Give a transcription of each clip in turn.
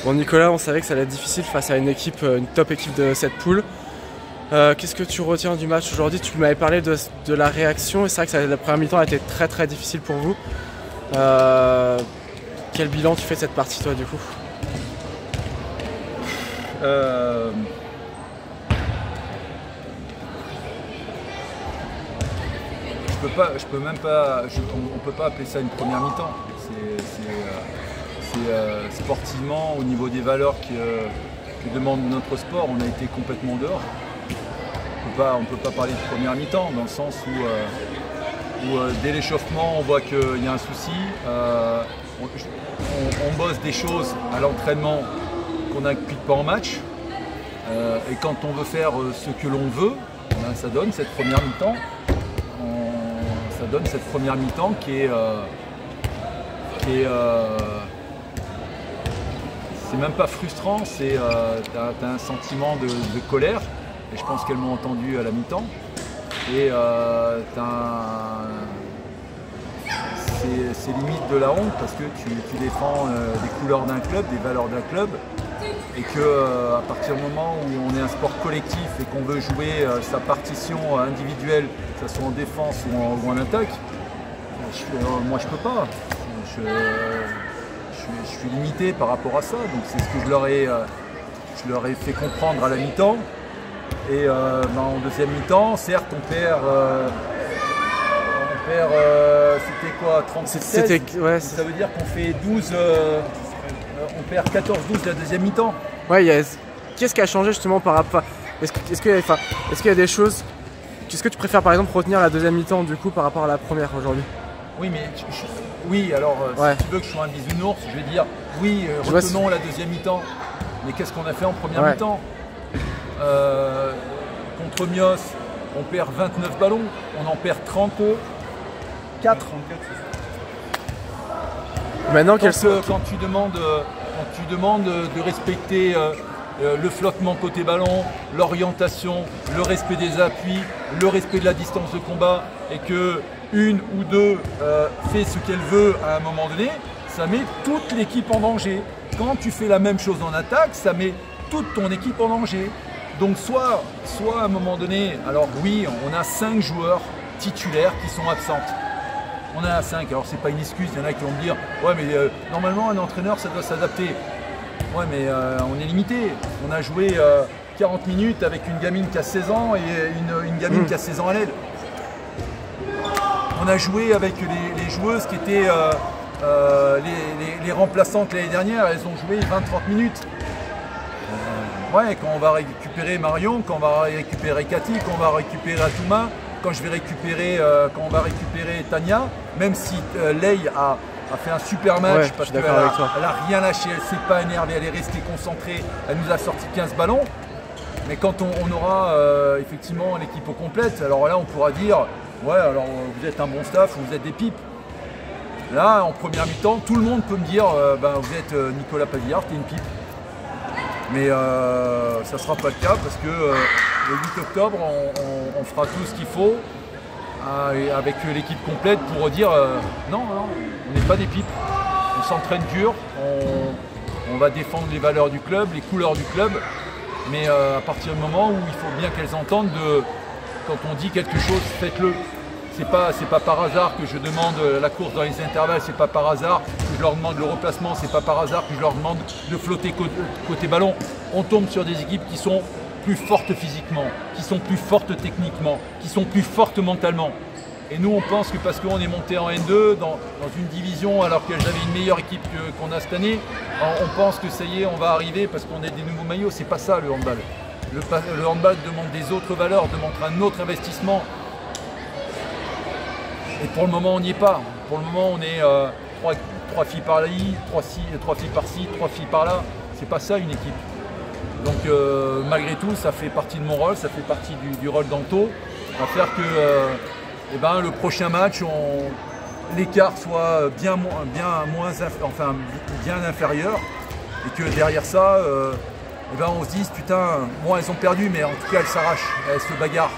Bon Nicolas, on savait que ça allait être difficile face à une équipe, une top équipe de cette poule. Qu'est-ce que tu retiens du match aujourd'hui? Tu m'avais parlé de la réaction et c'est vrai que la première mi-temps a été très très difficile pour vous. Quel bilan tu fais de cette partie toi du coup? Je peux même pas, on peut pas appeler ça une première mi-temps. Sportivement, au niveau des valeurs que demande notre sport, on a été complètement dehors. On ne peut pas parler de première mi-temps, dans le sens où dès l'échauffement, on voit qu'il y a un souci. On bosse des choses à l'entraînement qu'on n'applique pas en match. Et quand on veut faire ce que l'on veut, ça donne cette première mi-temps. Ça donne cette première mi-temps qui est c'est même pas frustrant, t'as un sentiment de colère, et je pense qu'elles m'ont entendu à la mi-temps. Et c'est limite de la honte parce que tu défends des couleurs d'un club, des valeurs d'un club, et que à partir du moment où on est un sport collectif et qu'on veut jouer sa partition individuelle, que ce soit en défense ou en attaque, moi je peux pas. Je suis limité par rapport à ça, donc c'est ce que je leur ai fait comprendre à la mi-temps. Et en deuxième mi-temps, certes on perd c'était quoi, 37-16, ouais, ça veut dire qu'on fait 12, on perd 14-12 la deuxième mi-temps. Ouais, qu'est-ce qui a changé justement par rapport, est-ce qu'il y a des choses, qu'est-ce que tu préfères par exemple retenir la deuxième mi-temps du coup par rapport à la première aujourd'hui? Oui, mais oui, alors si tu veux que je sois un bisounours, je vais dire oui, retenons la deuxième mi-temps. Mais qu'est-ce qu'on a fait en première mi-temps? Contre Mios, on perd 29 ballons, on en perd 34. Maintenant, quand tu demandes de respecter le flottement côté ballon, l'orientation, le respect des appuis, le respect de la distance de combat, et que une ou deux fait ce qu'elle veut à un moment donné, ça met toute l'équipe en danger. Quand tu fais la même chose en attaque, ça met toute ton équipe en danger. Donc soit à un moment donné, alors oui, on a 5 joueurs titulaires qui sont absentes. On en a 5, alors c'est pas une excuse, il y en a qui vont me dire ouais mais normalement un entraîneur ça doit s'adapter. Ouais mais on est limité. On a joué 40 minutes avec une gamine qui a 16 ans et une gamine qui a 16 ans à l'aile. On a joué avec les joueuses qui étaient les remplaçantes l'année dernière, elles ont joué 20-30 minutes. Ouais, quand on va récupérer Marion, quand on va récupérer Cathy, quand on va récupérer Atouma, quand on va récupérer Tania, même si Lei a fait un super match parce qu'elle n'a rien lâché, elle ne s'est pas énervée, elle est restée concentrée, elle nous a sorti 15 ballons. Mais quand on aura effectivement l'équipe au complète, alors là on pourra dire ouais, alors vous êtes un bon staff, vous êtes des pipes. Là, en première mi-temps, tout le monde peut me dire vous êtes Nicolas Padillard, t'es une pipe. Mais ça ne sera pas le cas parce que le 8 octobre, on fera tout ce qu'il faut avec l'équipe complète pour dire non, on n'est pas des pipes. On s'entraîne dur, on va défendre les valeurs du club, les couleurs du club. Mais à partir du moment où il faut bien qu'elles entendent quand on dit quelque chose, faites-le. C'est pas par hasard que je demande la course dans les intervalles, c'est pas par hasard que je leur demande le replacement, c'est pas par hasard que je leur demande de flotter côté ballon. On tombe sur des équipes qui sont plus fortes physiquement, qui sont plus fortes techniquement, qui sont plus fortes mentalement. Et nous on pense que parce qu'on est monté en N2 dans une division alors que j'avais une meilleure équipe qu'on a cette année, on pense que ça y est, on va arriver parce qu'on a des nouveaux maillots. C'est pas ça le handball. Le handball demande des autres valeurs, demande un autre investissement. Et pour le moment, on n'y est pas. Pour le moment, on est 3 filles par-là, 3 filles par-ci, 3 filles par-là. C'est pas ça une équipe. Donc malgré tout, ça fait partie de mon rôle, ça fait partie du rôle d'Anto, à faire que le prochain match, l'écart soit bien inférieur, et que derrière ça, on se dise putain, bon elles ont perdu, mais en tout cas elles s'arrachent, elles se bagarrent.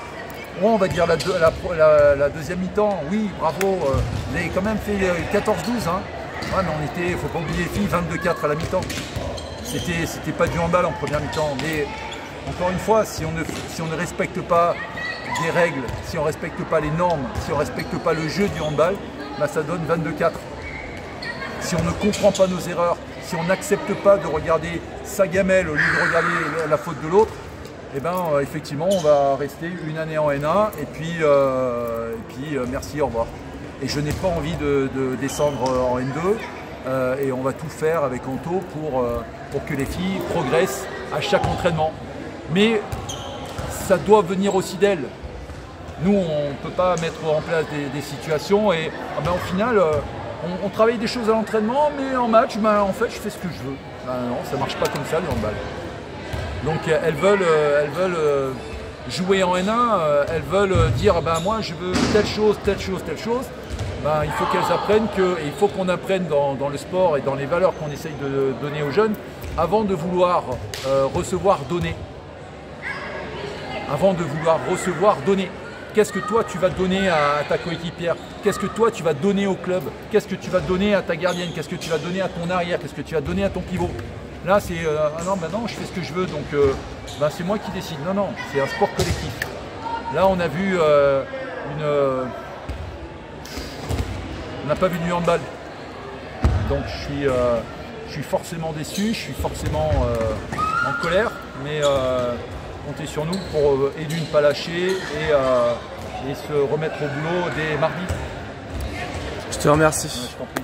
Bon, on va dire la deuxième mi-temps, oui, bravo, vous avez quand même fait 14-12. Hein. Ouais, mais faut pas oublier les filles, 22-4 à la mi-temps. c'était pas du handball en première mi-temps. Mais encore une fois, si on ne respecte pas des règles, si on ne respecte pas les normes, si on ne respecte pas le jeu du handball, bah ça donne 22-4. Si on ne comprend pas nos erreurs, si on n'accepte pas de regarder sa gamelle au lieu de regarder la faute de l'autre, eh ben, effectivement, on va rester une année en N1 et puis merci, au revoir. Et je n'ai pas envie de descendre en N2 et on va tout faire avec Anto pour que les filles progressent à chaque entraînement. Mais ça doit venir aussi d'elles. Nous, on ne peut pas mettre en place des situations et au final, on travaille des choses à l'entraînement, mais en match, en fait, je fais ce que je veux. Non, ça ne marche pas comme ça, le handball. Donc elles veulent jouer en N1, elles veulent dire moi je veux telle chose, telle chose, telle chose. Il faut qu'elles apprennent il faut qu'on apprenne dans le sport et dans les valeurs qu'on essaye de donner aux jeunes avant de vouloir recevoir, donner. Avant de vouloir recevoir, donner. Qu'est-ce que toi tu vas donner à ta coéquipière? Qu'est-ce que toi tu vas donner au club? Qu'est-ce que tu vas donner à ta gardienne? Qu'est-ce que tu vas donner à ton arrière? Qu'est-ce que tu vas donner à ton pivot? Là c'est non, je fais ce que je veux, donc c'est moi qui décide. Non, c'est un sport collectif. Là on a vu on n'a pas vu du handball. Donc je suis forcément déçu, je suis forcément en colère, mais comptez sur nous pour et d'une pas lâcher et se remettre au boulot dès mardi. Je te remercie. Je t'en prie.